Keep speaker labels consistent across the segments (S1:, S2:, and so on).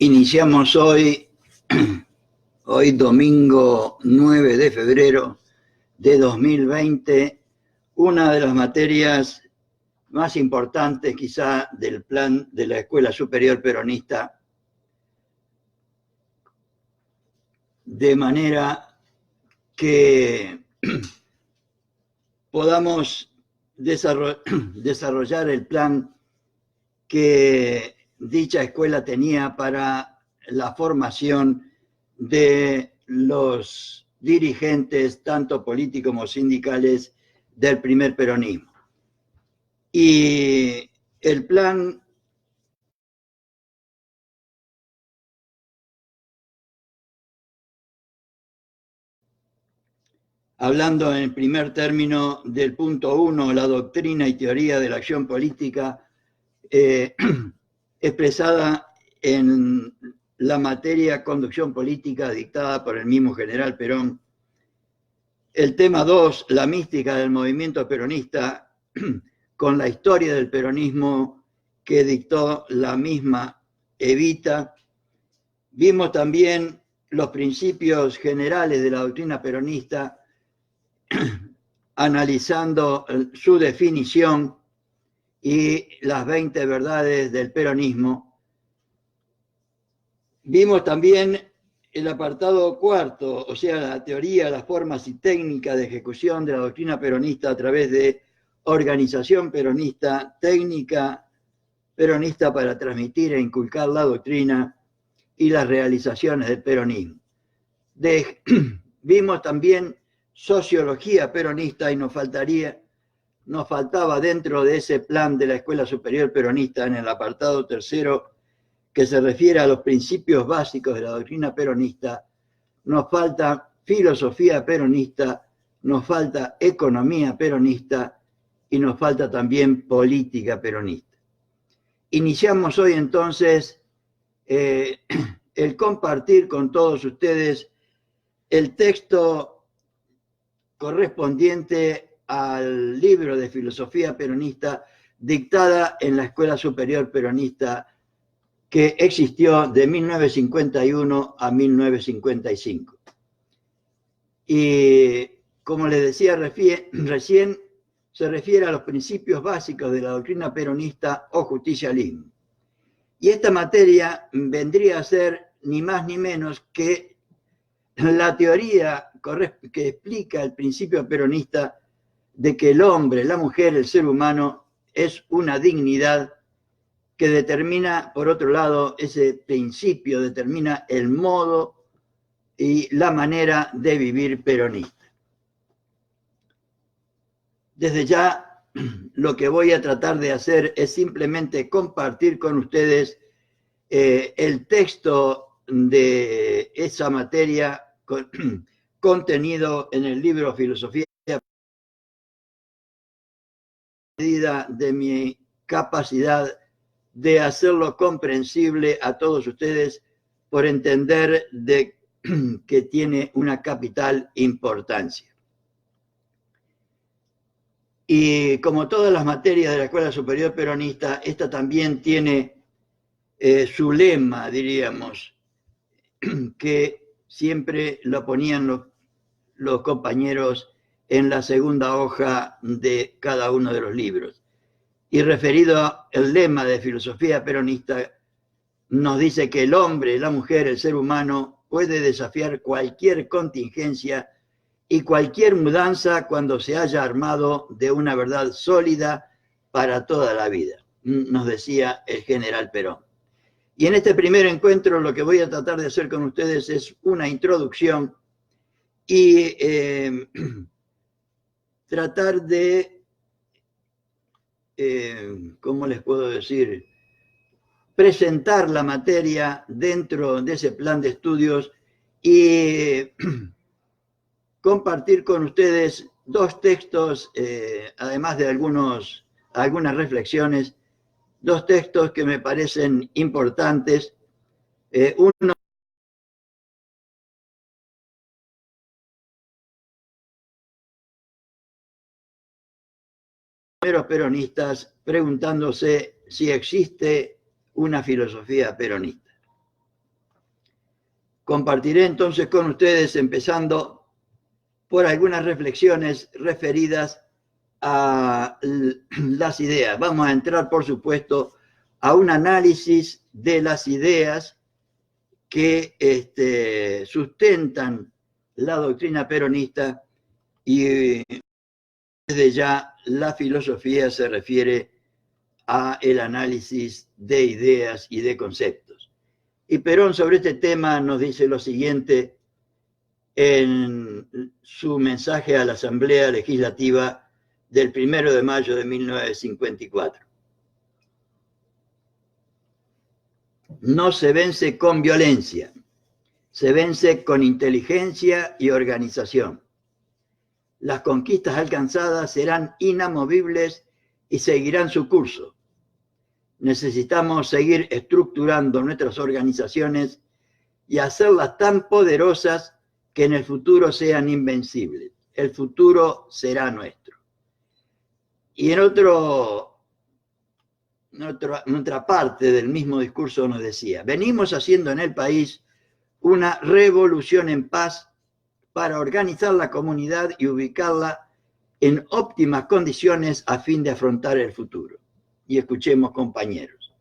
S1: Iniciamos hoy domingo 9 de febrero de 2020, una de las materias más importantes quizá del plan de la Escuela Superior Peronista, de manera que podamos desarrollar el plan que dicha escuela tenía para la formación de los dirigentes, tanto políticos como sindicales, del primer peronismo. Y el plan hablando en primer término del punto 1, la doctrina y teoría de la acción política, expresada en la materia conducción política dictada por el mismo general Perón. El tema 2, la mística del movimiento peronista, con la historia del peronismo que dictó la misma Evita. Vimos también los principios generales de la doctrina peronista, analizando su definición y las 20 verdades del peronismo. Vimos también el apartado cuarto, o sea, la teoría, las formas y técnicas de ejecución de la doctrina peronista a través de organización peronista, técnica peronista para transmitir e inculcar la doctrina y las realizaciones del peronismo. Vimos también sociología peronista y nos faltaba dentro de ese plan de la Escuela Superior Peronista, en el apartado tercero, que se refiere a los principios básicos de la doctrina peronista, nos falta filosofía peronista, nos falta economía peronista y nos falta también política peronista. Iniciamos hoy entonces el compartir con todos ustedes el texto correspondiente al libro de filosofía peronista dictada en la Escuela Superior Peronista que existió de 1951 a 1955. Y como les decía recién, se refiere a los principios básicos de la doctrina peronista o justicialismo. Y esta materia vendría a ser ni más ni menos que la teoría que explica el principio peronista de que el hombre, la mujer, el ser humano es una dignidad que determina, por otro lado, ese principio determina el modo y la manera de vivir peronista. Desde ya, lo que voy a tratar de hacer es simplemente compartir con ustedes el texto de esa materia contenido en el libro Filosofía, medida de mi capacidad de hacerlo comprensible a todos ustedes por entender que tiene una capital importancia. Y como todas las materias de la Escuela Superior Peronista, esta también tiene su lema, diríamos, que siempre lo ponían los compañeros en la segunda hoja de cada uno de los libros. Y referido al lema de filosofía peronista, nos dice que el hombre, la mujer, el ser humano puede desafiar cualquier contingencia y cualquier mudanza cuando se haya armado de una verdad sólida para toda la vida, nos decía el general Perón. Y en este primer encuentro lo que voy a tratar de hacer con ustedes es una introducción y tratar de, ¿cómo les puedo decir?, presentar la materia dentro de ese plan de estudios y compartir con ustedes dos textos, además de algunas reflexiones, dos textos que me parecen importantes. Uno de los peronistas preguntándose si existe una filosofía peronista. Compartiré entonces con ustedes, empezando por algunas reflexiones referidas a las ideas. Vamos a entrar, por supuesto, a un análisis de las ideas que sustentan la doctrina peronista, y desde ya la filosofía se refiere a el análisis de ideas y de conceptos. Y Perón sobre este tema nos dice lo siguiente en su mensaje a la Asamblea Legislativa del 1 de mayo de 1954. No se vence con violencia, se vence con inteligencia y organización. Las conquistas alcanzadas serán inamovibles y seguirán su curso. Necesitamos seguir estructurando nuestras organizaciones y hacerlas tan poderosas que en el futuro sean invencibles. El futuro será nuestro. Y en otra parte del mismo discurso nos decía: venimos haciendo en el país una revolución en paz para organizar la comunidad y ubicarla en óptimas condiciones a fin de afrontar el futuro. Y escuchemos, compañeros.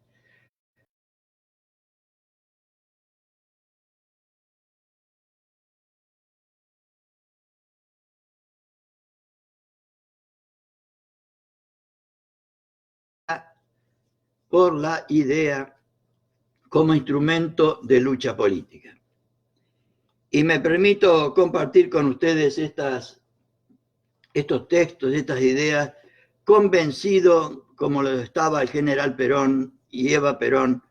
S1: Por la idea como instrumento de lucha política. Y me permito compartir con ustedes estos textos, estas ideas, convencido, como lo estaba el general Perón y Eva Perón,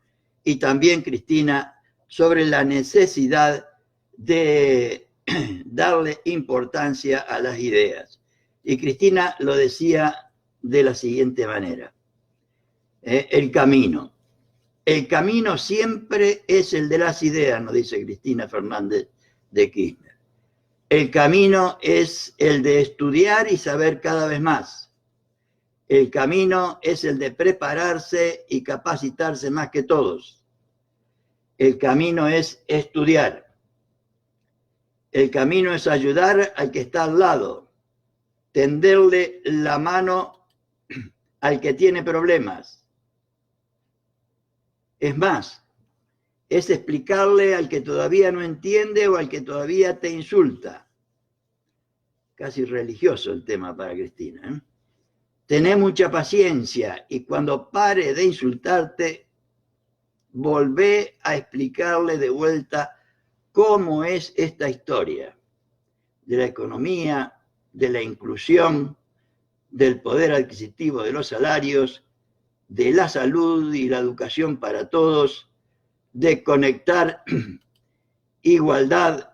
S1: y también Cristina, sobre la necesidad de darle importancia a las ideas. Y Cristina lo decía de la siguiente manera: el camino. El camino siempre es el de las ideas, nos dice Cristina Fernández de Kirchner. El camino es el de estudiar y saber cada vez más. El camino es el de prepararse y capacitarse más que todos. El camino es estudiar. El camino es ayudar al que está al lado, tenderle la mano al que tiene problemas. Es más, es explicarle al que todavía no entiende o al que todavía te insulta. Casi religioso el tema para Cristina, ¿eh? Tené mucha paciencia y cuando pare de insultarte, volvé a explicarle de vuelta cómo es esta historia de la economía, de la inclusión, del poder adquisitivo de los salarios, de la salud y la educación para todos, de conectar igualdad,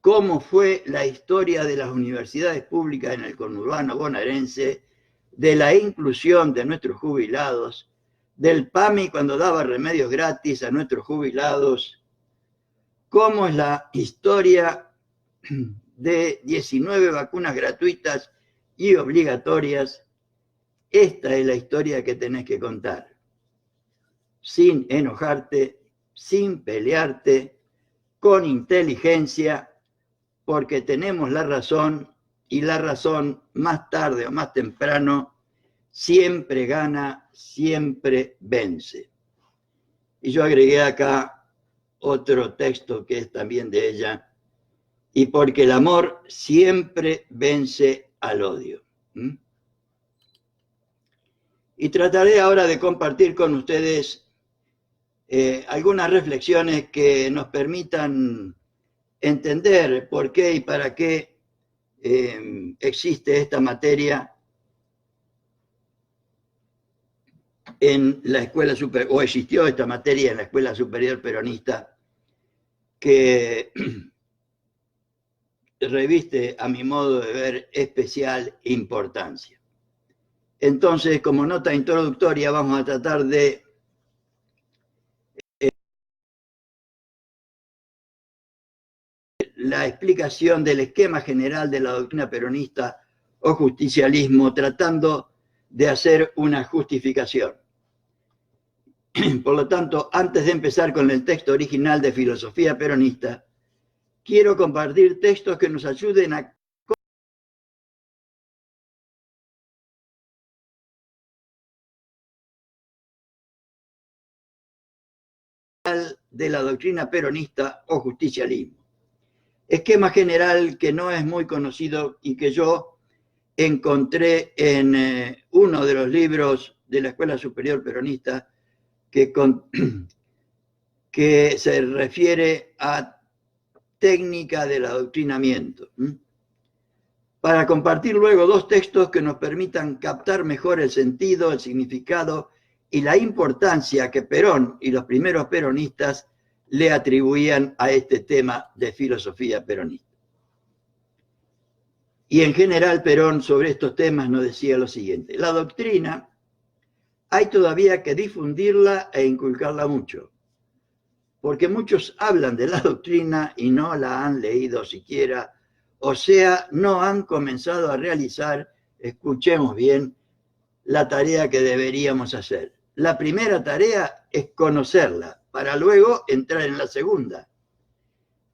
S1: cómo fue la historia de las universidades públicas en el conurbano bonaerense, de la inclusión de nuestros jubilados, del PAMI cuando daba remedios gratis a nuestros jubilados, cómo es la historia de 19 vacunas gratuitas y obligatorias. Esta es la historia que tenés que contar, sin enojarte, sin pelearte, con inteligencia, porque tenemos la razón, y la razón, más tarde o más temprano, siempre gana, siempre vence. Y yo agregué acá otro texto que es también de ella: y porque el amor siempre vence al odio. Y trataré ahora de compartir con ustedes algunas reflexiones que nos permitan entender por qué y para qué existe esta materia en la escuela superior, o existió esta materia en la Escuela Superior Peronista, que reviste, a mi modo de ver, especial importancia. Entonces, como nota introductoria, vamos a tratar de la explicación del esquema general de la doctrina peronista o justicialismo, tratando de hacer una justificación. Por lo tanto, antes de empezar con el texto original de Filosofía Peronista, quiero compartir textos que nos ayuden a de la doctrina peronista o justicialismo. Esquema general que no es muy conocido y que yo encontré en uno de los libros de la Escuela Superior Peronista que se refiere a técnica del adoctrinamiento. Para compartir luego dos textos que nos permitan captar mejor el sentido, el significado y la importancia que Perón y los primeros peronistas le atribuían a este tema de filosofía peronista. Y en general Perón sobre estos temas nos decía lo siguiente: la doctrina hay todavía que difundirla e inculcarla mucho, porque muchos hablan de la doctrina y no la han leído siquiera, o sea, no han comenzado a realizar, escuchemos bien, la tarea que deberíamos hacer. La primera tarea es conocerla, para luego entrar en la segunda,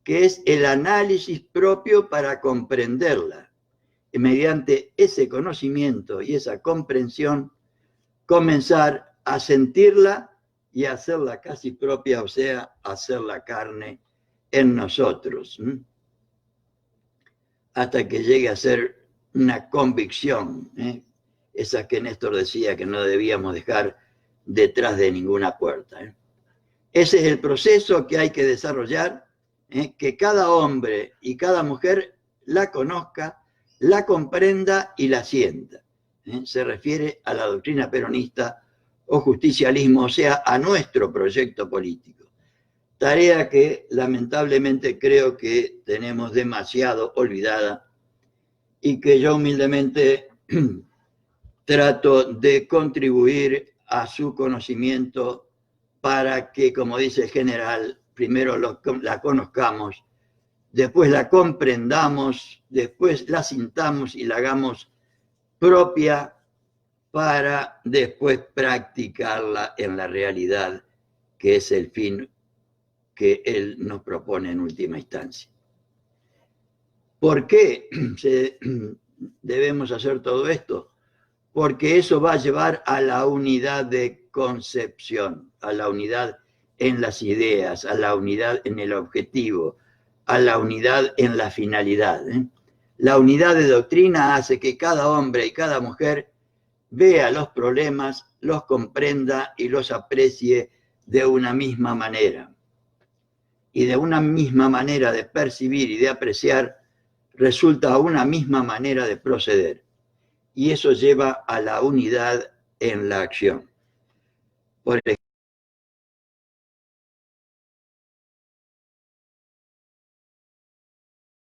S1: que es el análisis propio para comprenderla. Y mediante ese conocimiento y esa comprensión, comenzar a sentirla y a hacerla casi propia, o sea, hacerla carne en nosotros, hasta que llegue a ser una convicción, esa que Néstor decía que no debíamos dejar detrás de ninguna puerta. Ese es el proceso que hay que desarrollar, que cada hombre y cada mujer la conozca, la comprenda y la sienta. Se refiere a la doctrina peronista o justicialismo, o sea, a nuestro proyecto político. Tarea que lamentablemente creo que tenemos demasiado olvidada y que yo humildemente trato de contribuir a su conocimiento para que, como dice el general, primero la conozcamos, después la comprendamos, después la sintamos y la hagamos propia para después practicarla en la realidad, que es el fin que él nos propone en última instancia. ¿Por qué debemos hacer todo esto? Porque eso va a llevar a la unidad de concepción, a la unidad en las ideas, a la unidad en el objetivo, a la unidad en la finalidad. La unidad de doctrina hace que cada hombre y cada mujer vea los problemas, los comprenda y los aprecie de una misma manera. Y de una misma manera de percibir y de apreciar resulta una misma manera de proceder. Y eso lleva a la unidad en la acción. Por ejemplo,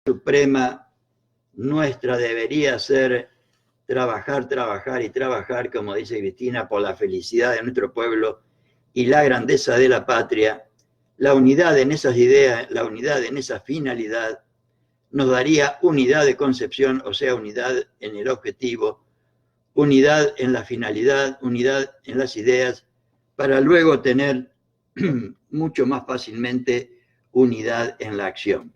S1: la suprema nuestra debería ser trabajar, trabajar y trabajar, como dice Cristina, por la felicidad de nuestro pueblo y la grandeza de la patria. La unidad en esas ideas, la unidad en esa finalidad, nos daría unidad de concepción, o sea, unidad en el objetivo, unidad en la finalidad, unidad en las ideas, para luego tener mucho más fácilmente unidad en la acción.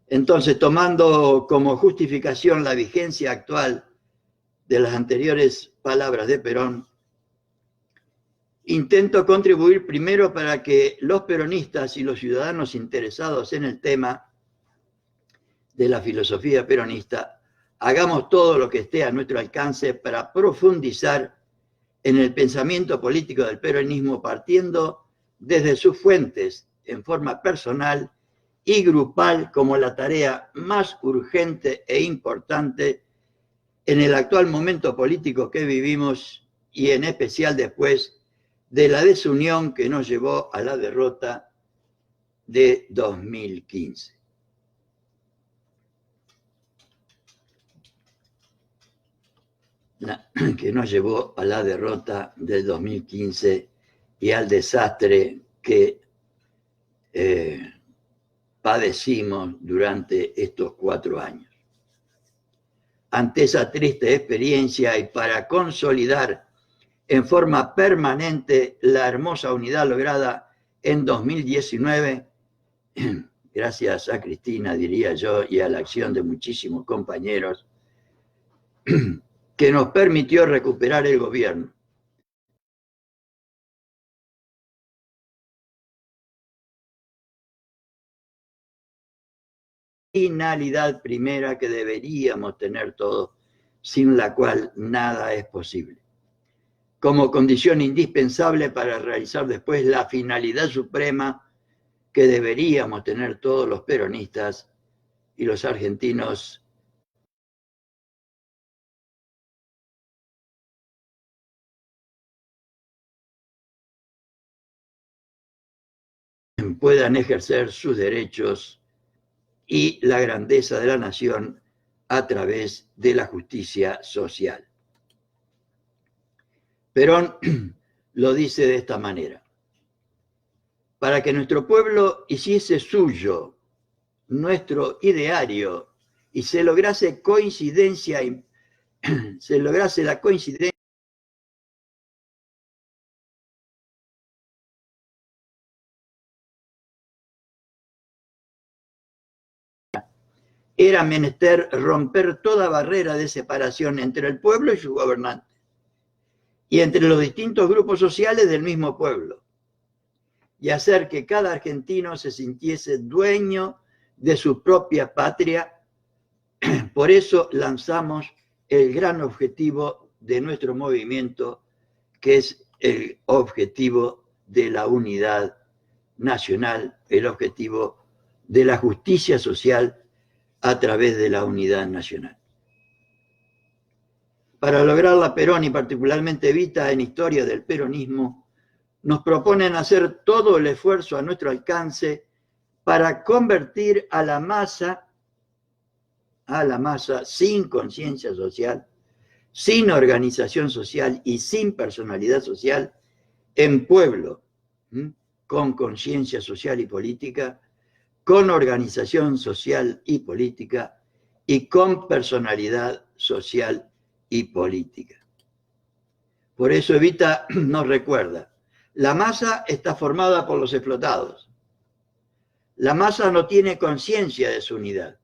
S1: Entonces, tomando como justificación la vigencia actual de las anteriores palabras de Perón, intento contribuir primero para que los peronistas y los ciudadanos interesados en el tema de la filosofía peronista hagamos todo lo que esté a nuestro alcance para profundizar en el pensamiento político del peronismo, partiendo desde sus fuentes en forma personal y grupal como la tarea más urgente e importante en el actual momento político que vivimos y en especial después de la desunión que nos llevó a la derrota de 2015. Que nos llevó a la derrota del 2015 y al desastre que padecimos durante estos 4 años. Ante esa triste experiencia y para consolidar en forma permanente la hermosa unidad lograda en 2019, gracias a Cristina, diría yo, y a la acción de muchísimos compañeros, que nos permitió recuperar el gobierno. Finalidad primera que deberíamos tener todos, sin la cual nada es posible. Como condición indispensable para realizar después la finalidad suprema que deberíamos tener todos los peronistas y los argentinos puedan ejercer sus derechos y la grandeza de la nación a través de la justicia social. Perón lo dice de esta manera: para que nuestro pueblo hiciese suyo nuestro ideario y se lograse la coincidencia era menester romper toda barrera de separación entre el pueblo y su gobernante, y entre los distintos grupos sociales del mismo pueblo, y hacer que cada argentino se sintiese dueño de su propia patria. Por eso lanzamos el gran objetivo de nuestro movimiento, que es el objetivo de la unidad nacional, el objetivo de la justicia social a través de la unidad nacional. Para lograrla, Perón y particularmente Evita en Historia del Peronismo nos proponen hacer todo el esfuerzo a nuestro alcance para convertir a la masa sin conciencia social, sin organización social y sin personalidad social, en pueblo, con conciencia social y política, con organización social y política y con personalidad social y política. Por eso Evita nos recuerda: la masa está formada por los explotados. La masa no tiene conciencia de su unidad.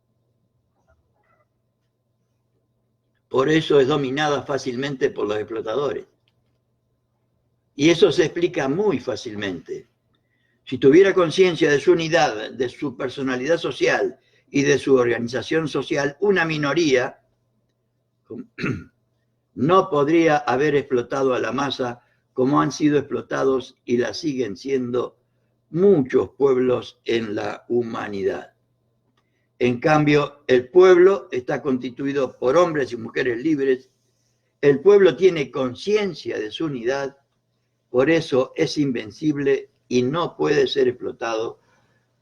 S1: Por eso es dominada fácilmente por los explotadores. Y eso se explica muy fácilmente. Si tuviera conciencia de su unidad, de su personalidad social y de su organización social, una minoría no podría haber explotado a la masa como han sido explotados y la siguen siendo muchos pueblos en la humanidad. En cambio, el pueblo está constituido por hombres y mujeres libres. El pueblo tiene conciencia de su unidad, por eso es invencible y no puede ser explotado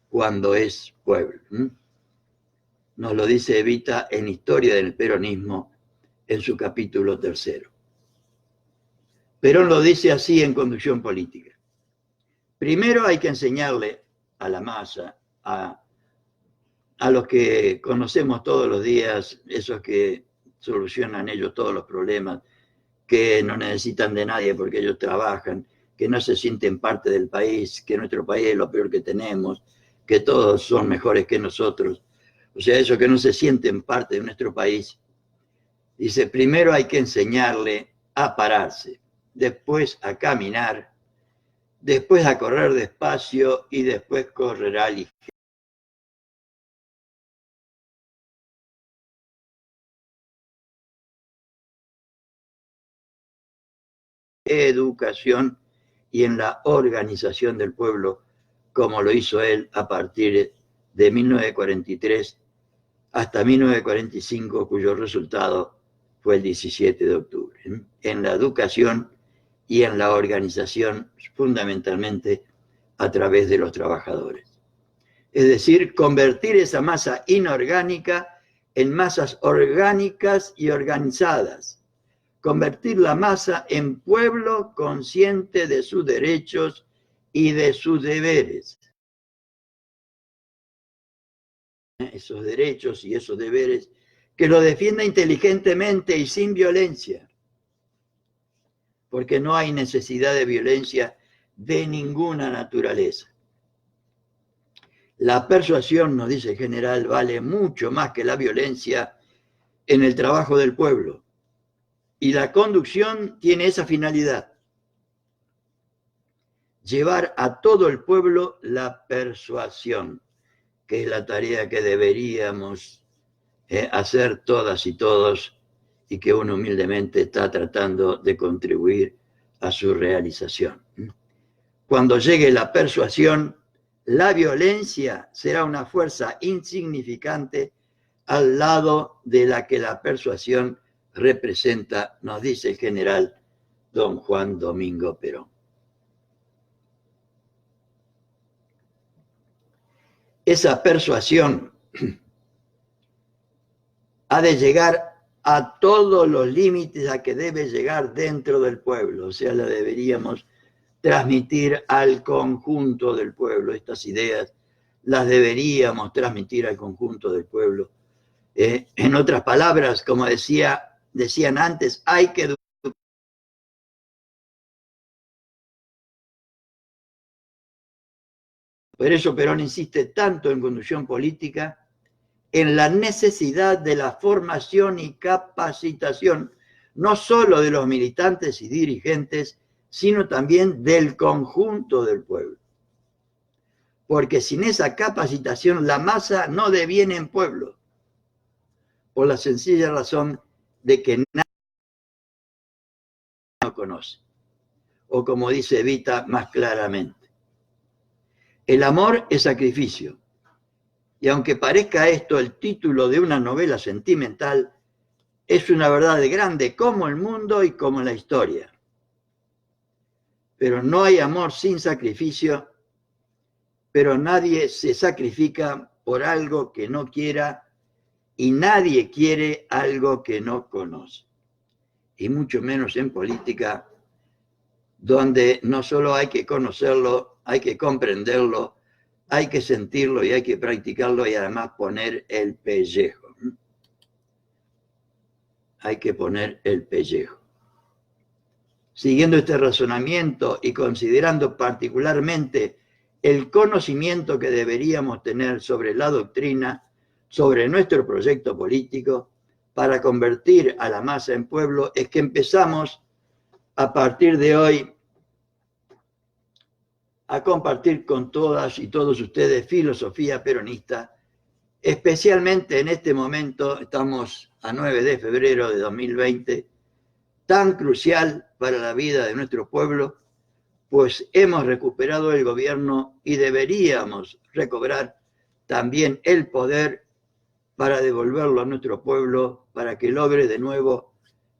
S1: cuando es pueblo. Nos lo dice Evita en Historia del Peronismo, en su capítulo 3. Perón lo dice así en Conducción Política: primero hay que enseñarle a la masa, a los que conocemos todos los días, esos que solucionan ellos todos los problemas, que no necesitan de nadie porque ellos trabajan, que no se sienten parte del país, que nuestro país es lo peor que tenemos, que todos son mejores que nosotros. O sea, esos que no se sienten parte de nuestro país. Dice, primero hay que enseñarle a pararse, después a caminar, después a correr despacio y después correrá ligero. Educación y en la organización del pueblo, como lo hizo él a partir de 1943 hasta 1945, cuyo resultado fue el 17 de octubre. En la educación y en la organización, fundamentalmente a través de los trabajadores. Es decir, convertir esa masa inorgánica en masas orgánicas y organizadas. Convertir la masa en pueblo consciente de sus derechos y de sus deberes. Esos derechos y esos deberes que lo defienda inteligentemente y sin violencia. porque no hay necesidad de violencia de ninguna naturaleza. La persuasión, nos dice el general, vale mucho más que la violencia en el trabajo del pueblo. Y la conducción tiene esa finalidad: llevar a todo el pueblo la persuasión, que es la tarea que deberíamos hacer todas y todos, y que uno humildemente está tratando de contribuir a su realización. Cuando llegue la persuasión, la violencia será una fuerza insignificante al lado de la que la persuasión representa, nos dice el general don Juan Domingo Perón. Esa persuasión ha de llegar a todos los límites a que debe llegar dentro del pueblo, o sea, la deberíamos transmitir al conjunto del pueblo. Estas ideas las deberíamos transmitir al conjunto del pueblo. En otras palabras, como decían antes, hay que educar. Por eso Perón insiste tanto en conducción política, en la necesidad de la formación y capacitación, no solo de los militantes y dirigentes, sino también del conjunto del pueblo. Porque sin esa capacitación la masa no deviene en pueblo, por la sencilla razón de que nadie lo conoce. O como dice Evita más claramente, el amor es sacrificio. Y aunque parezca esto el título de una novela sentimental, es una verdad grande como el mundo y como la historia. Pero no hay amor sin sacrificio, pero nadie se sacrifica por algo que no quiera y nadie quiere algo que no conoce. Y mucho menos en política, donde no solo hay que conocerlo, hay que comprenderlo, hay que sentirlo y hay que practicarlo y además poner el pellejo. Hay que poner el pellejo. Siguiendo este razonamiento y considerando particularmente el conocimiento que deberíamos tener sobre la doctrina, sobre nuestro proyecto político, para convertir a la masa en pueblo, es que empezamos a partir de hoy a compartir con todas y todos ustedes filosofía peronista, especialmente en este momento, estamos a 9 de febrero de 2020, tan crucial para la vida de nuestro pueblo, pues hemos recuperado el gobierno y deberíamos recobrar también el poder para devolverlo a nuestro pueblo, para que logre de nuevo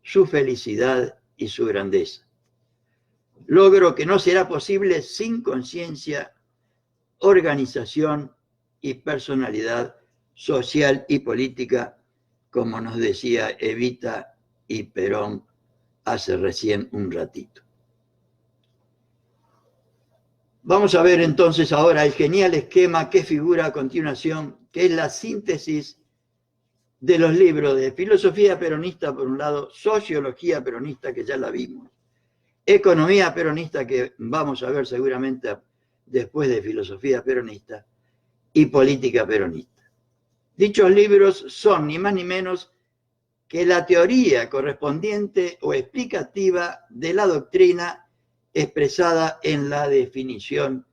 S1: su felicidad y su grandeza. Logro que no será posible sin conciencia, organización y personalidad social y política, como nos decía Evita y Perón hace recién un ratito. Vamos a ver entonces ahora el genial esquema que figura a continuación, que es la síntesis de los libros de filosofía peronista por un lado, sociología peronista, que ya la vimos, economía peronista, que vamos a ver seguramente después de filosofía peronista, y política peronista. Dichos libros son ni más ni menos que la teoría correspondiente o explicativa de la doctrina expresada en la definición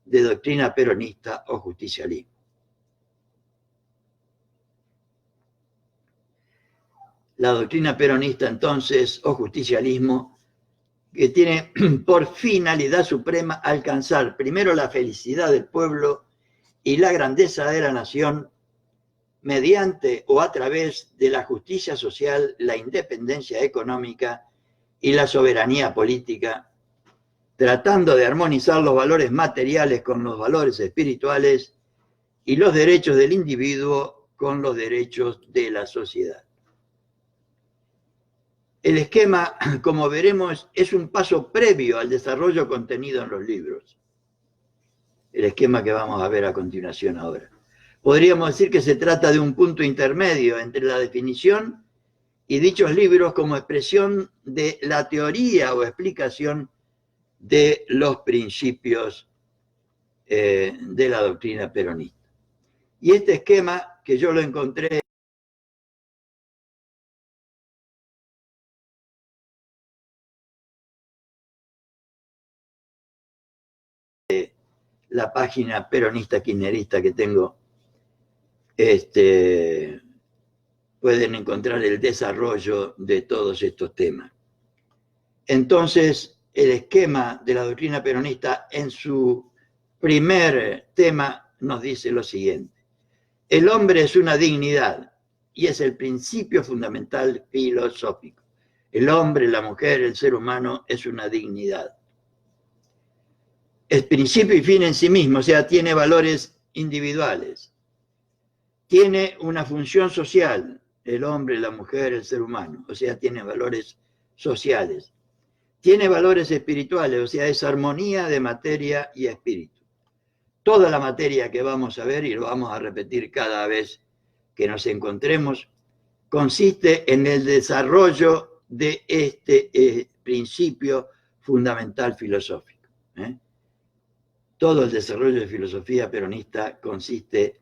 S1: de doctrina peronista o justicialismo. La doctrina peronista, entonces, o justicialismo, que tiene por finalidad suprema alcanzar primero la felicidad del pueblo y la grandeza de la nación mediante o a través de la justicia social, la independencia económica y la soberanía política, tratando de armonizar los valores materiales con los valores espirituales y los derechos del individuo con los derechos de la sociedad. El esquema, como veremos, es un paso previo al desarrollo contenido en los libros. El esquema que vamos a ver a continuación ahora. Podríamos decir que se trata de un punto intermedio entre la definición y dichos libros como expresión de la teoría o explicación de los principios de la doctrina peronista. Y este esquema, que yo lo encontré la página peronista kirchnerista que tengo, pueden encontrar el desarrollo de todos estos temas. Entonces, el esquema de la doctrina peronista en su primer tema nos dice lo siguiente: el hombre es una dignidad y es el principio fundamental filosófico. El hombre, la mujer, el ser humano es una dignidad. Es principio y fin en sí mismo, o sea, tiene valores individuales. Tiene una función social, el hombre, la mujer, el ser humano, o sea, tiene valores sociales. Tiene valores espirituales, o sea, es armonía de materia y espíritu. Toda la materia que vamos a ver, y lo vamos a repetir cada vez que nos encontremos, consiste en el desarrollo de este principio fundamental filosófico. Todo el desarrollo de filosofía peronista consiste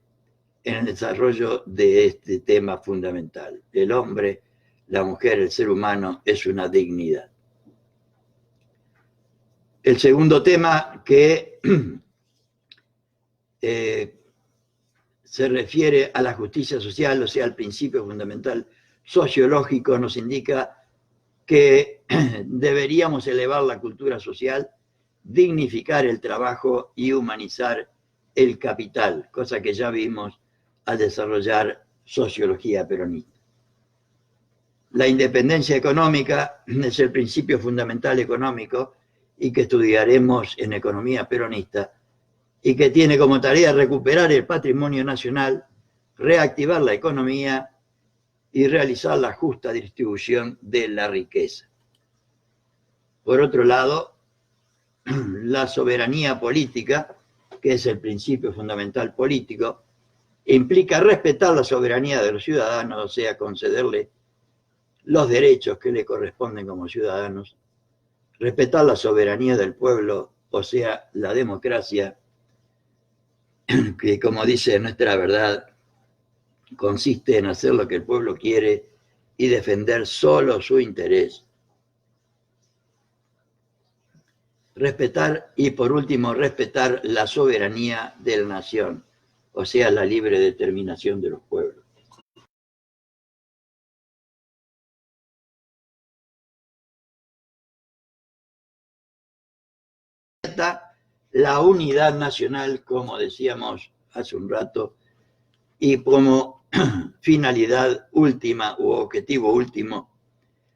S1: en el desarrollo de este tema fundamental. El hombre, la mujer, el ser humano es una dignidad. El segundo tema que se refiere a la justicia social, o sea, al principio fundamental sociológico, nos indica que deberíamos elevar la cultura social, dignificar el trabajo y humanizar el capital, cosa que ya vimos al desarrollar sociología peronista. La independencia económica es el principio fundamental económico y que estudiaremos en economía peronista, y que tiene como tarea recuperar el patrimonio nacional, reactivar la economía y realizar la justa distribución de la riqueza. Por otro lado, la soberanía política, que es el principio fundamental político, implica respetar la soberanía de los ciudadanos, o sea, concederle los derechos que le corresponden como ciudadanos, respetar la soberanía del pueblo, o sea, la democracia, que, como dice nuestra verdad, consiste en hacer lo que el pueblo quiere y defender solo su interés. Respetar, y por último, respetar la soberanía de la nación, o sea, la libre determinación de los pueblos. La unidad nacional, como decíamos hace un rato, y como finalidad última u objetivo último,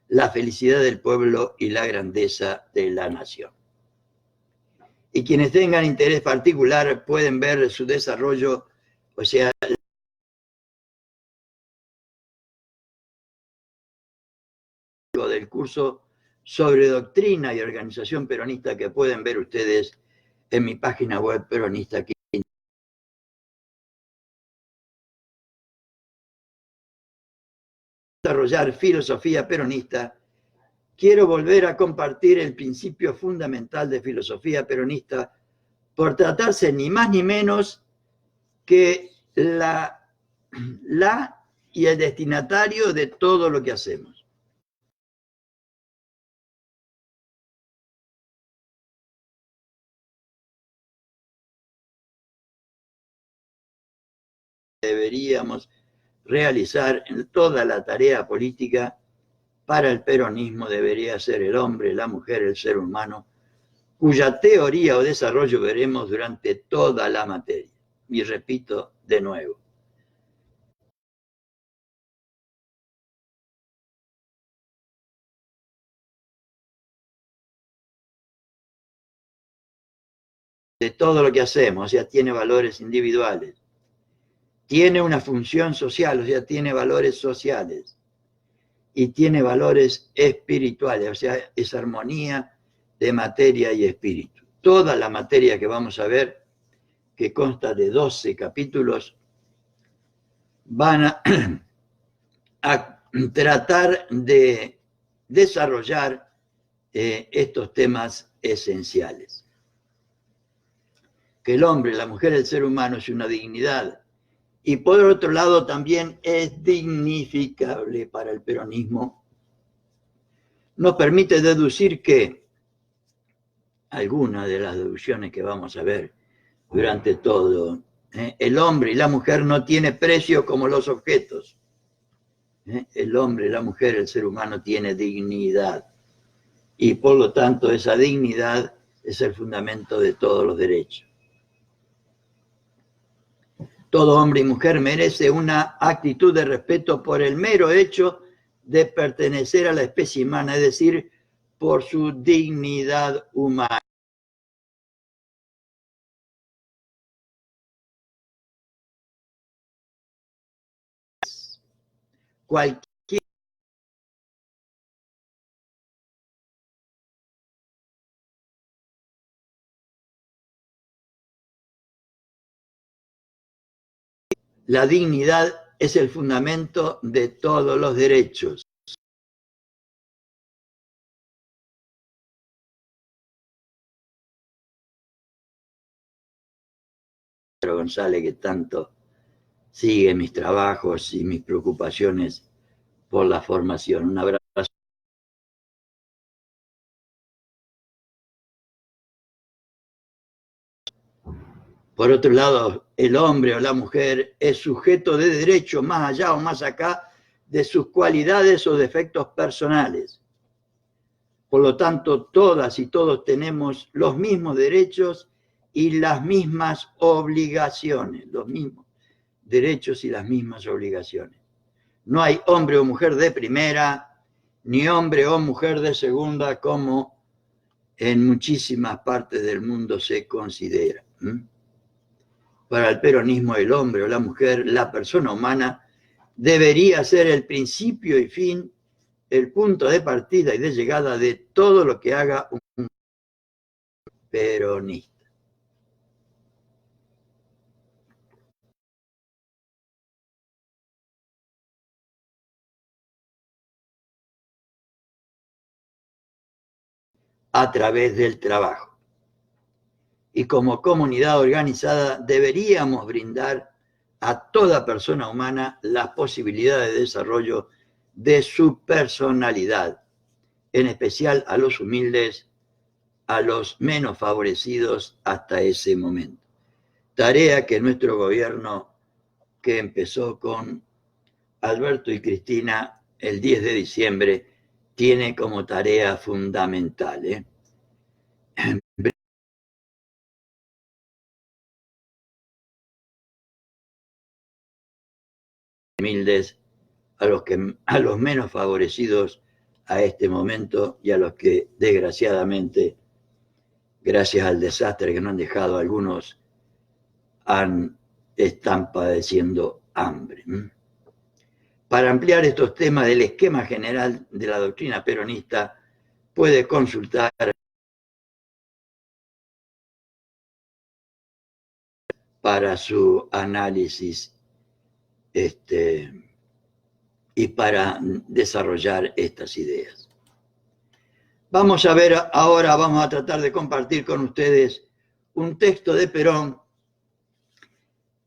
S1: la felicidad del pueblo y la grandeza de la nación. Y quienes tengan interés particular pueden ver su desarrollo, o sea, del curso sobre doctrina y organización peronista que pueden ver ustedes en mi página web peronista. Desarrollar filosofía peronista, quiero volver a compartir el principio fundamental de filosofía peronista por tratarse ni más ni menos que la y el destinatario de todo lo que hacemos. Deberíamos realizar en toda la tarea política para el peronismo debería ser el hombre, la mujer, el ser humano, cuya teoría o desarrollo veremos durante toda la materia. Y repito de nuevo. De todo lo que hacemos, o sea, tiene valores individuales. Tiene una función social, o sea, tiene valores sociales. Y tiene valores espirituales, o sea, es armonía de materia y espíritu. Toda la materia que vamos a ver, que consta de 12 capítulos, van a tratar de desarrollar estos temas esenciales. Que el hombre, la mujer, el ser humano es una dignidad y por otro lado también es dignificable para el peronismo, nos permite deducir que algunas de las deducciones que vamos a ver durante todo, el hombre y la mujer no tienen precio como los objetos. El hombre, la mujer, el ser humano tiene dignidad y por lo tanto esa dignidad es el fundamento de todos los derechos. Todo hombre y mujer merece una actitud de respeto por el mero hecho de pertenecer a la especie humana, es decir, por su dignidad humana. Cualquier La dignidad es el fundamento de todos los derechos. González, que tanto sigue mis trabajos y mis preocupaciones por la formación. Un abrazo. Por otro lado, el hombre o la mujer es sujeto de derecho más allá o más acá de sus cualidades o defectos personales. Por lo tanto, todas y todos tenemos los mismos derechos y las mismas obligaciones, los mismos derechos y las mismas obligaciones. No hay hombre o mujer de primera, ni hombre o mujer de segunda, como en muchísimas partes del mundo se considera. Para el peronismo, el hombre o la mujer, la persona humana, debería ser el principio y fin, el punto de partida y de llegada de todo lo que haga un peronista. A través del trabajo. Y como comunidad organizada deberíamos brindar a toda persona humana la posibilidad de desarrollo de su personalidad, en especial a los humildes, a los menos favorecidos hasta ese momento. Tarea que nuestro gobierno, que empezó con Alberto y Cristina el 10 de diciembre, tiene como tarea fundamental. Humildes, a los menos favorecidos a este momento y a los que desgraciadamente, gracias al desastre que nos han dejado algunos, están padeciendo hambre. Para ampliar estos temas del esquema general de la doctrina peronista, puede consultar para su análisis y para desarrollar estas ideas. Vamos a ver ahora, vamos a tratar de compartir con ustedes un texto de Perón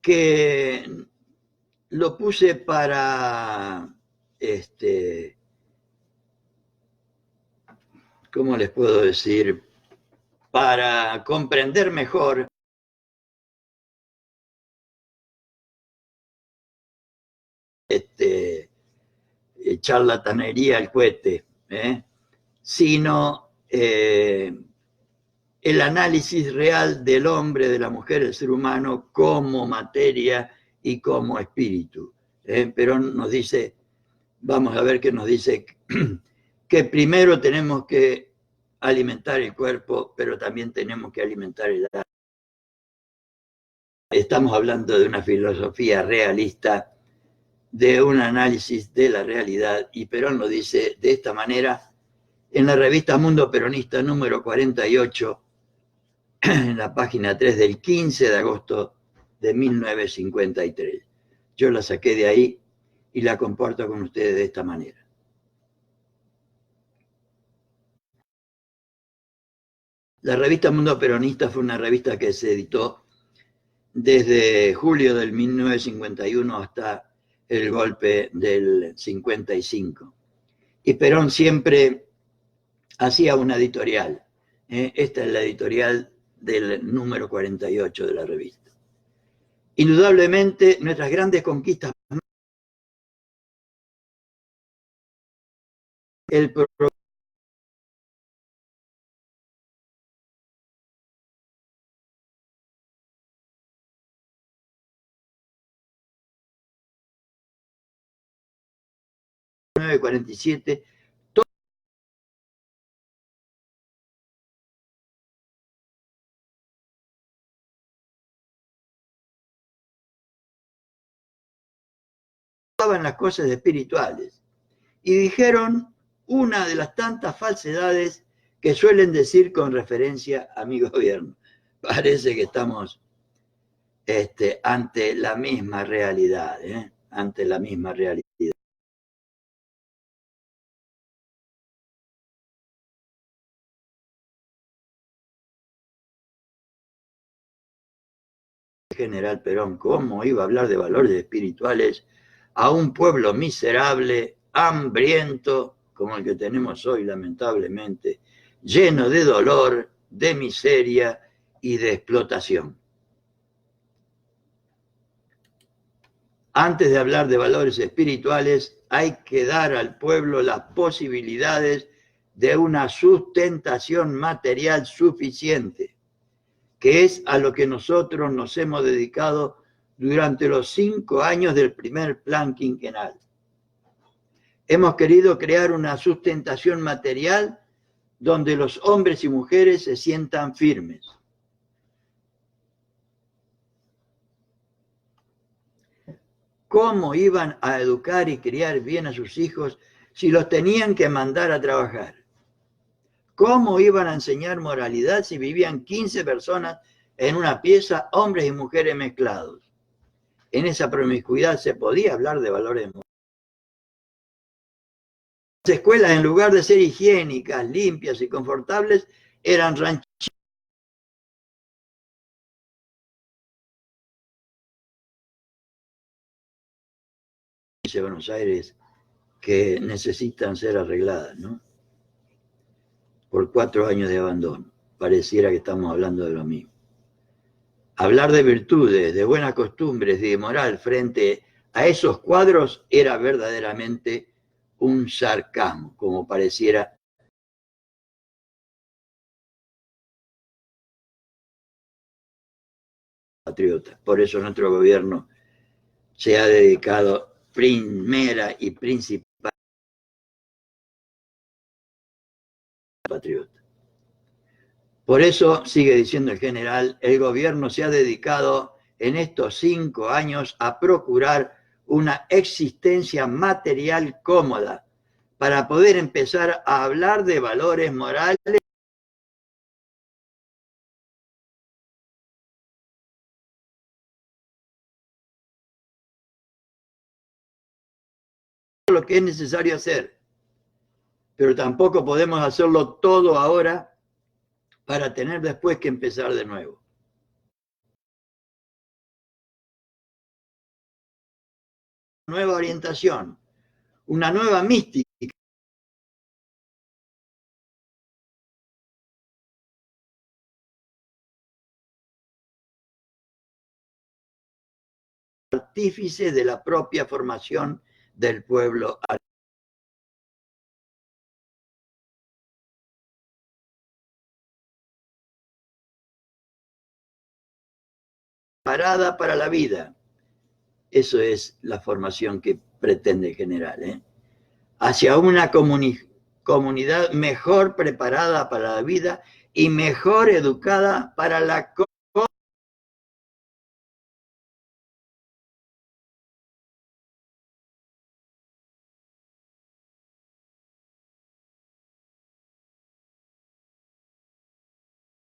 S1: que lo puse para, ¿cómo les puedo decir? Para comprender mejor charlatanería al cohete, sino el análisis real del hombre, de la mujer, del ser humano como materia y como espíritu. Perón nos dice, vamos a ver qué nos dice, que primero tenemos que alimentar el cuerpo, pero también tenemos que alimentar el alma. Estamos hablando de una filosofía realista, de un análisis de la realidad, y Perón lo dice de esta manera en la revista Mundo Peronista número 48, en la página 3 del 15 de agosto de 1953. Yo la saqué de ahí y la comparto con ustedes de esta manera. La revista Mundo Peronista fue una revista que se editó desde julio del 1951 hasta el golpe del 55. Y Perón siempre hacía una editorial. Esta es la editorial del número 48 de la revista. Indudablemente, nuestras grandes conquistas, el programa de 1947, todas las cosas espirituales y dijeron una de las tantas falsedades que suelen decir con referencia a mi gobierno. Parece que estamos ante la misma realidad, ante la misma realidad. General Perón, ¿cómo iba a hablar de valores espirituales a un pueblo miserable, hambriento, como el que tenemos hoy, lamentablemente, lleno de dolor, de miseria y de explotación? Antes de hablar de valores espirituales, hay que dar al pueblo las posibilidades de una sustentación material suficiente, que es a lo que nosotros nos hemos dedicado durante los 5 años del primer plan quinquenal. Hemos querido crear una sustentación material donde los hombres y mujeres se sientan firmes. ¿Cómo iban a educar y criar bien a sus hijos si los tenían que mandar a trabajar? ¿Cómo iban a enseñar moralidad si vivían 15 personas en una pieza, hombres y mujeres mezclados? En esa promiscuidad se podía hablar de valores morales. Las escuelas, en lugar de ser higiénicas, limpias y confortables, eran ranchitos de Buenos Aires que necesitan ser arregladas, ¿no? Por 4 años de abandono. Pareciera que estamos hablando de lo mismo. Hablar de virtudes, de buenas costumbres y de moral frente a esos cuadros era verdaderamente un sarcasmo, como pareciera. Patriota. Por eso nuestro gobierno se ha dedicado primera y principal a patriota. Por eso, sigue diciendo el general, el gobierno se ha dedicado en estos 5 años a procurar una existencia material cómoda para poder empezar a hablar de valores morales lo que es necesario hacer. Pero tampoco podemos hacerlo todo ahora para tener después que empezar de nuevo. Nueva orientación, una nueva mística. Artífice de la propia formación del pueblo. Preparada para la vida. Eso es la formación que pretende el general. Hacia una comunidad mejor preparada para la vida y mejor educada para la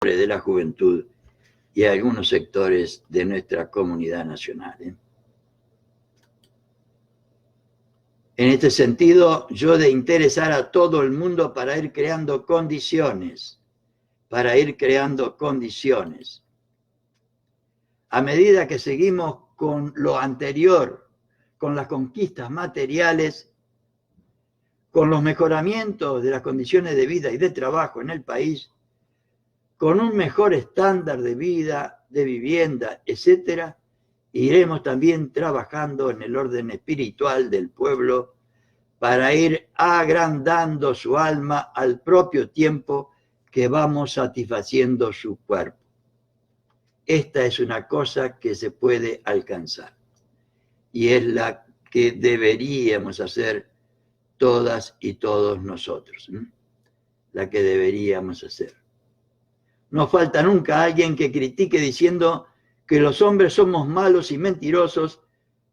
S1: de la juventud y algunos sectores de nuestra comunidad nacional. En este sentido, yo de interesar a todo el mundo para ir creando condiciones, A medida que seguimos con lo anterior, con las conquistas materiales, con los mejoramientos de las condiciones de vida y de trabajo en el país, con un mejor estándar de vida, de vivienda, etc., iremos también trabajando en el orden espiritual del pueblo para ir agrandando su alma al propio tiempo que vamos satisfaciendo su cuerpo. Esta es una cosa que se puede alcanzar y es la que deberíamos hacer todas y todos nosotros, la que deberíamos hacer. No falta nunca alguien que critique diciendo que los hombres somos malos y mentirosos,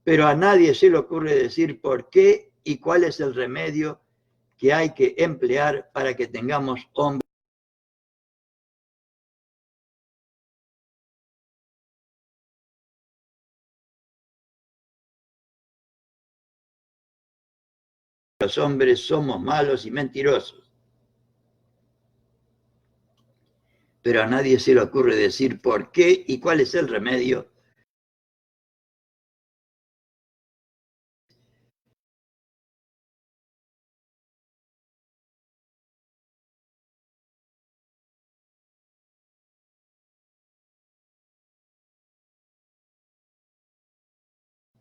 S1: pero a nadie se le ocurre decir por qué y cuál es el remedio que hay que emplear para que tengamos hombres. Los hombres somos malos y mentirosos, pero a nadie se le ocurre decir por qué y cuál es el remedio.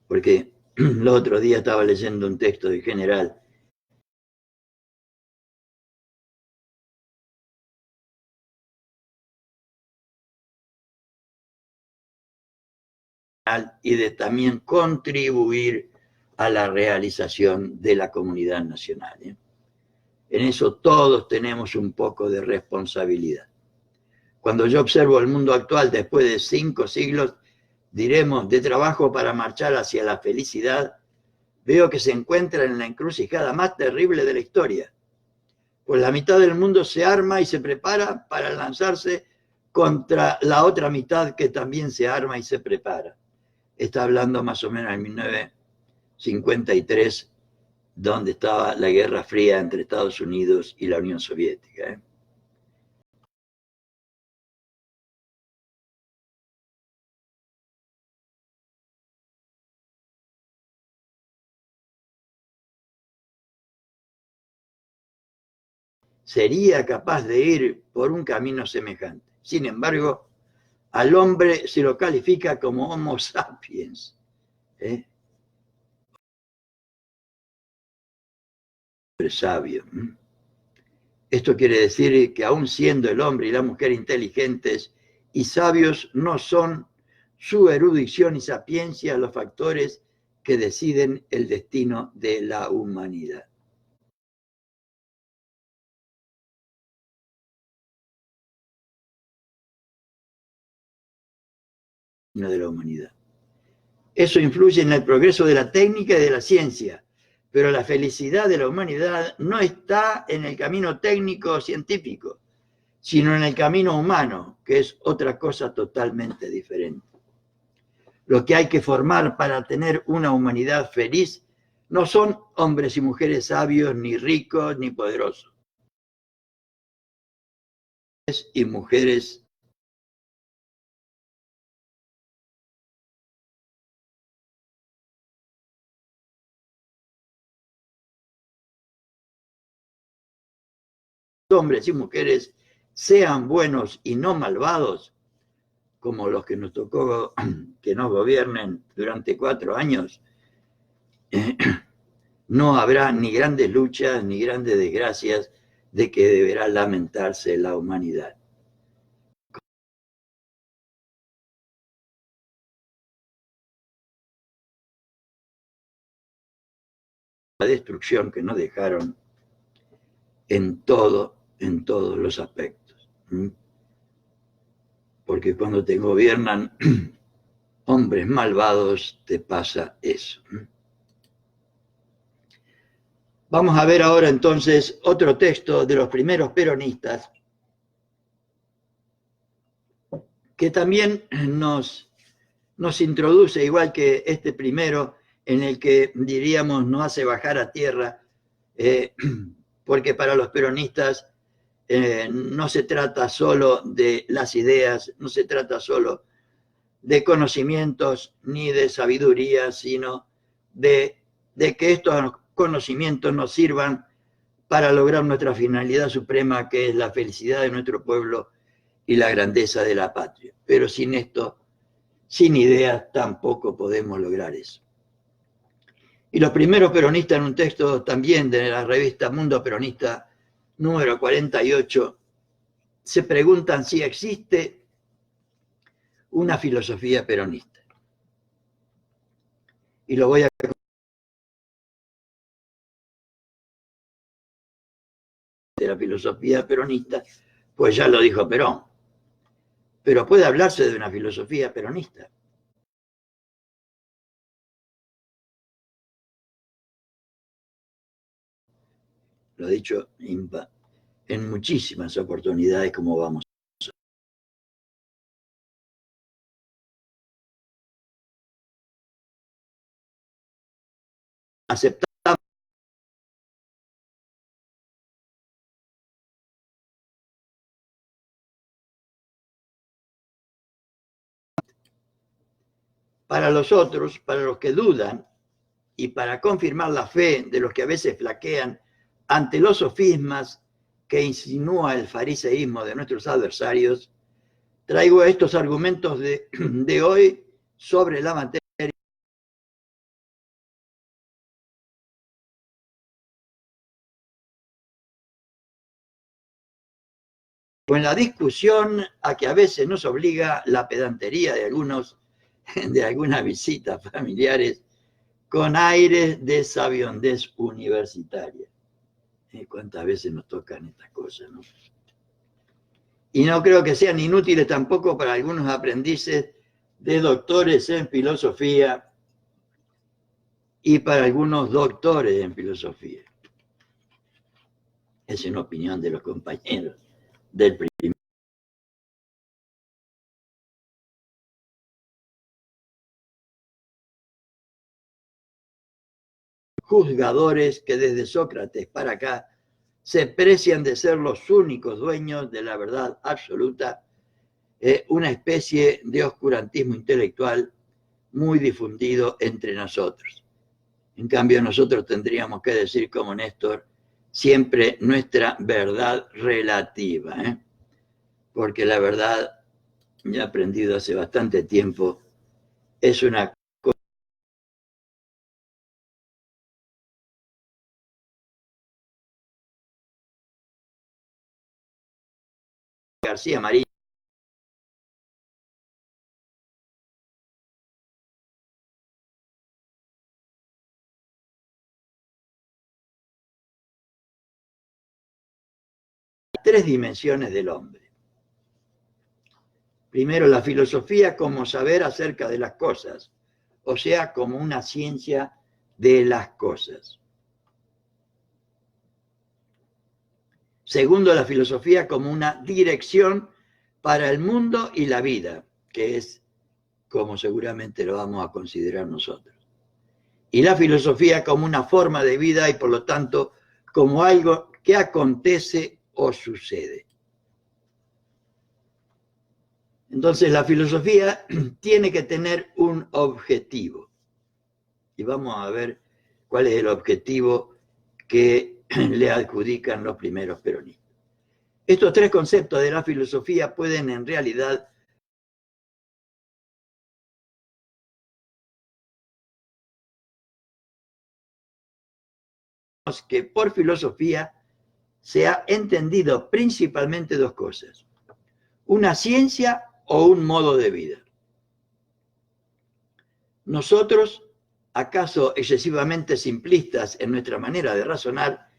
S1: Porque el otro día estaba leyendo un texto de General y de también contribuir a la realización de la comunidad nacional. En eso todos tenemos un poco de responsabilidad. Cuando yo observo el mundo actual después de 5 siglos, diremos, de trabajo para marchar hacia la felicidad, veo que se encuentra en la encrucijada más terrible de la historia. Pues la mitad del mundo se arma y se prepara para lanzarse contra la otra mitad que también se arma y se prepara. Está hablando más o menos en 1953, donde estaba la Guerra Fría entre Estados Unidos y la Unión Soviética. Sería capaz de ir por un camino semejante. Sin embargo, al hombre se lo califica como Homo sapiens. Sabio. Esto quiere decir que aun siendo el hombre y la mujer inteligentes y sabios, no son su erudición y sapiencia los factores que deciden el destino de la humanidad. De la humanidad. Eso influye en el progreso de la técnica y de la ciencia, pero la felicidad de la humanidad no está en el camino técnico científico, sino en el camino humano, que es otra cosa totalmente diferente. Lo que hay que formar para tener una humanidad feliz no son hombres y mujeres sabios, ni ricos, ni poderosos. Y mujeres hombres y mujeres sean buenos y no malvados, como los que nos tocó que nos gobiernen durante 4 años, no habrá ni grandes luchas ni grandes desgracias de que deberá lamentarse la humanidad. La destrucción que nos dejaron en todos los aspectos. Porque cuando te gobiernan hombres malvados, te pasa eso. Vamos a ver ahora entonces otro texto de los primeros peronistas que también nos introduce, igual que este primero, en el que diríamos no hace bajar a tierra, porque para los peronistas no se trata solo de las ideas, no se trata solo de conocimientos ni de sabiduría, sino de que estos conocimientos nos sirvan para lograr nuestra finalidad suprema, que es la felicidad de nuestro pueblo y la grandeza de la patria. Pero sin esto, sin ideas, tampoco podemos lograr eso. Y los primeros peronistas, en un texto también de la revista Mundo Peronista número 48, se preguntan si existe una filosofía peronista. Y lo voy a de la filosofía peronista, pues ya lo dijo Perón. Pero puede hablarse de una filosofía peronista. Lo he dicho en muchísimas oportunidades, como vamos. Aceptamos para los otros, para los que dudan, y para confirmar la fe de los que a veces flaquean ante los sofismas que insinúa el fariseísmo de nuestros adversarios, traigo estos argumentos de hoy sobre la materia. O en la discusión a que a veces nos obliga la pedantería de algunas visitas familiares con aires de sabiondez universitaria. ¿Cuántas veces nos tocan estas cosas, no? Y no creo que sean inútiles tampoco para algunos aprendices de doctores en filosofía y para algunos doctores en filosofía. Es una opinión de los compañeros del primer. Juzgadores que desde Sócrates para acá se precian de ser los únicos dueños de la verdad absoluta, una especie de oscurantismo intelectual muy difundido entre nosotros. En cambio, nosotros tendríamos que decir como Néstor, siempre nuestra verdad relativa, porque la verdad, ya he aprendido hace bastante tiempo, es una cosa. García María. Tres dimensiones del hombre. Primero, la filosofía como saber acerca de las cosas, o sea, como una ciencia de las cosas. Segundo, la filosofía como una dirección para el mundo y la vida, que es como seguramente lo vamos a considerar nosotros. Y la filosofía como una forma de vida y por lo tanto como algo que acontece o sucede. Entonces la filosofía tiene que tener un objetivo. Y vamos a ver cuál es el objetivo que le adjudican los primeros peronistas. Estos tres conceptos de la filosofía pueden en realidad que por filosofía se ha entendido principalmente dos cosas: una ciencia o un modo de vida. Nosotros, acaso excesivamente simplistas en nuestra manera de razonar,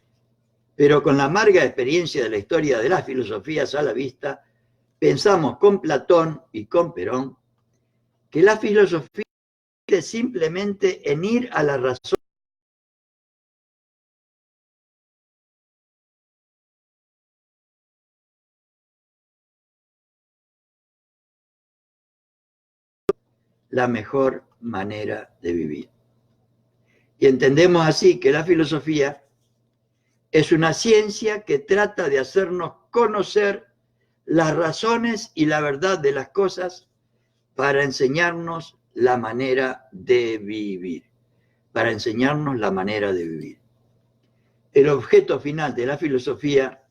S1: pero con la amarga experiencia de la historia de las filosofías a la vista, pensamos con Platón y con Perón que la filosofía es simplemente en ir a la razón. La mejor manera de vivir. Y entendemos así que la filosofía es una ciencia que trata de hacernos conocer las razones y la verdad de las cosas para enseñarnos la manera de vivir. Para enseñarnos la manera de vivir. El objeto final de la filosofía,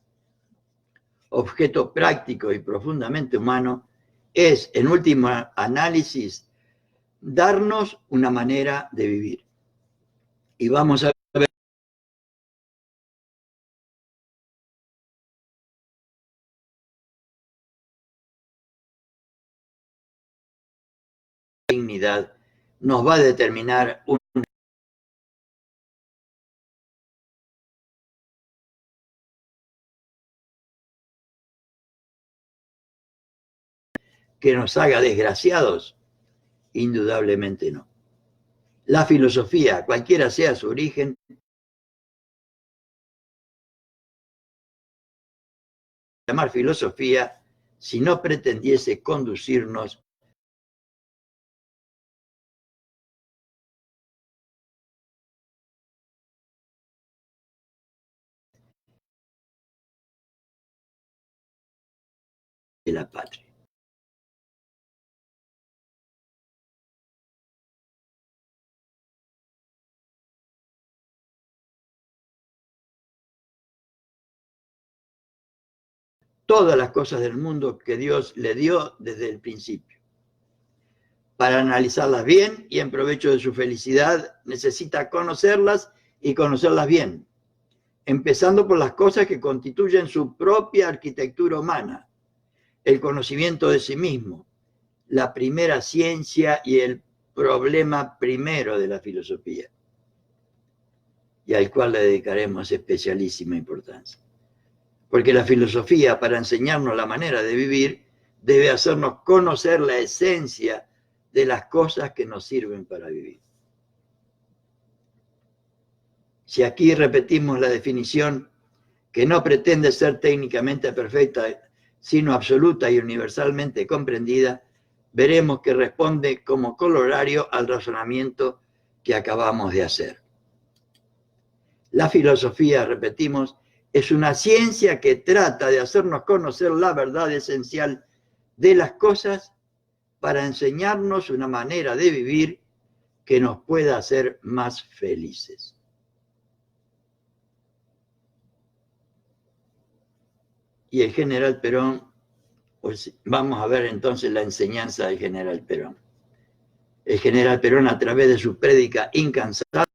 S1: objeto práctico y profundamente humano, es, en último análisis, darnos una manera de vivir. Y vamos a ver la dignidad nos va a determinar un que nos haga desgraciados. Indudablemente no. La filosofía, cualquiera sea su origen, llamar filosofía, si no pretendiese conducirnos de la patria. Todas las cosas del mundo que Dios le dio desde el principio. Para analizarlas bien y en provecho de su felicidad, necesita conocerlas y conocerlas bien, empezando por las cosas que constituyen su propia arquitectura humana, el conocimiento de sí mismo, la primera ciencia y el problema primero de la filosofía, y al cual le dedicaremos especialísima importancia. Porque la filosofía, para enseñarnos la manera de vivir, debe hacernos conocer la esencia de las cosas que nos sirven para vivir. Si aquí repetimos la definición, que no pretende ser técnicamente perfecta, sino absoluta y universalmente comprendida, veremos que responde como corolario al razonamiento que acabamos de hacer. La filosofía, repetimos, es una ciencia que trata de hacernos conocer la verdad esencial de las cosas para enseñarnos una manera de vivir que nos pueda hacer más felices. Y el general Perón, pues vamos a ver entonces la enseñanza del general Perón. El general Perón, a través de su prédica incansable,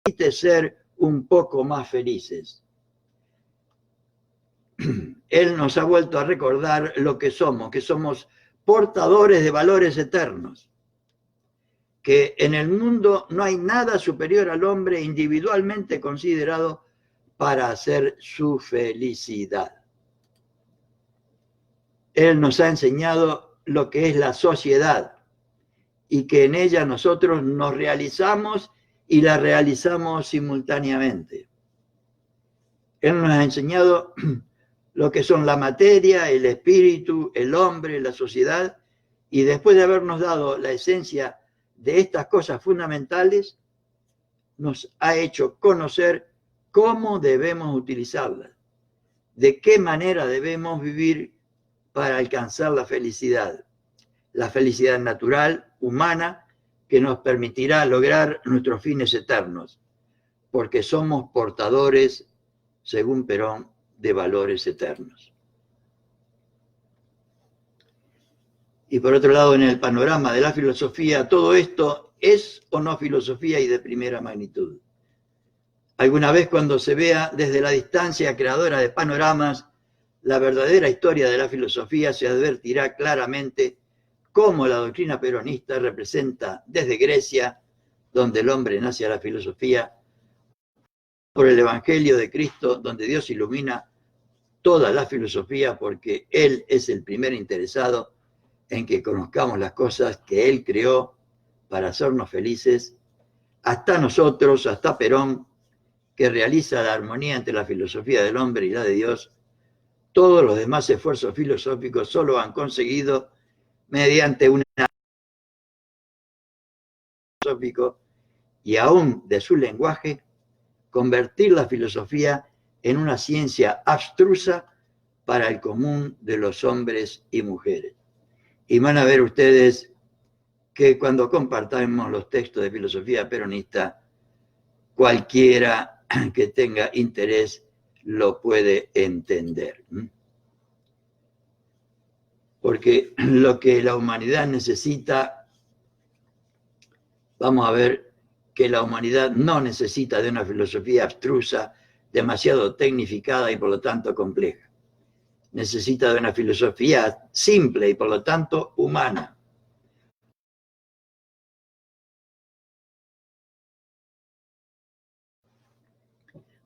S1: permite ser un poco más felices. Él nos ha vuelto a recordar lo que somos portadores de valores eternos, que en el mundo no hay nada superior al hombre individualmente considerado para hacer su felicidad. Él nos ha enseñado lo que es la sociedad y que en ella nosotros nos realizamos y la realizamos simultáneamente. Él nos ha enseñado lo que son la materia, el espíritu, el hombre, la sociedad, y después de habernos dado la esencia de estas cosas fundamentales, nos ha hecho conocer cómo debemos utilizarlas, de qué manera debemos vivir para alcanzar la felicidad natural, humana, que nos permitirá lograr nuestros fines eternos, porque somos portadores, según Perón, de valores eternos. Y por otro lado, en el panorama de la filosofía, todo esto es o no filosofía y de primera magnitud. Alguna vez, cuando se vea desde la distancia creadora de panoramas la verdadera historia de la filosofía, se advertirá claramente cómo la doctrina peronista representa desde Grecia, donde el hombre nace a la filosofía, por el Evangelio de Cristo, donde Dios ilumina toda la filosofía, porque Él es el primer interesado en que conozcamos las cosas que Él creó para hacernos felices, hasta nosotros, hasta Perón, que realiza la armonía entre la filosofía del hombre y la de Dios, Todos los demás esfuerzos filosóficos solo han conseguido, mediante un filosófico y aún de su lenguaje, convertir la filosofía en una ciencia abstrusa para el común de los hombres y mujeres. Y van a ver ustedes que cuando compartamos los textos de filosofía peronista, cualquiera que tenga interés lo puede entender. Porque lo que la humanidad necesita, vamos a ver que la humanidad no necesita de una filosofía abstrusa, demasiado tecnificada y por lo tanto compleja. Necesita de una filosofía simple y por lo tanto humana.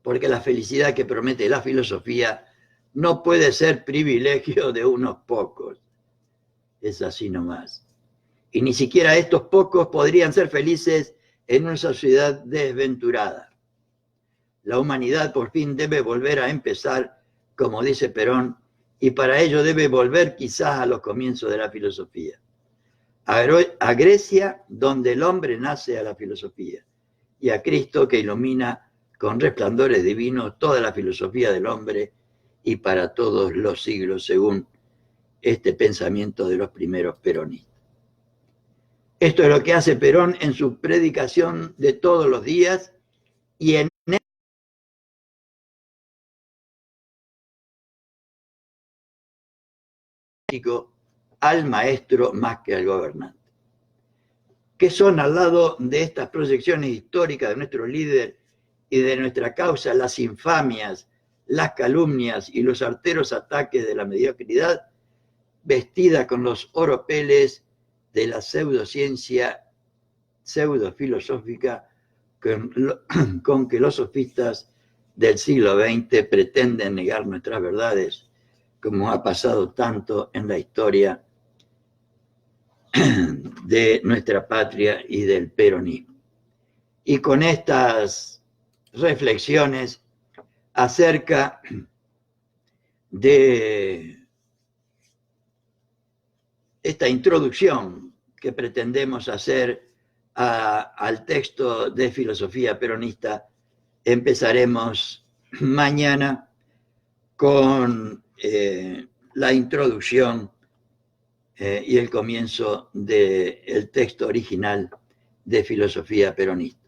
S1: Porque la felicidad que promete la filosofía no puede ser privilegio de unos pocos. Es así nomás. Y ni siquiera estos pocos podrían ser felices en una sociedad desventurada. La humanidad por fin debe volver a empezar, como dice Perón, y para ello debe volver quizás a los comienzos de la filosofía. A Grecia, donde el hombre nace a la filosofía, y a Cristo, que ilumina con resplandores divinos toda la filosofía del hombre y para todos los siglos, según este pensamiento de los primeros peronistas. Esto es lo que hace Perón en su predicación de todos los días y en al maestro más que al gobernante. ¿Qué son al lado de estas proyecciones históricas de nuestro líder y de nuestra causa las infamias, las calumnias y los arteros ataques de la mediocridad, vestida con los oropeles de la pseudociencia pseudofilosófica con que los sofistas del siglo XX pretenden negar nuestras verdades, como ha pasado tanto en la historia de nuestra patria y del peronismo? Y con estas reflexiones acerca de esta introducción que pretendemos hacer al texto de filosofía peronista, empezaremos mañana con la introducción y el comienzo del texto original de filosofía peronista.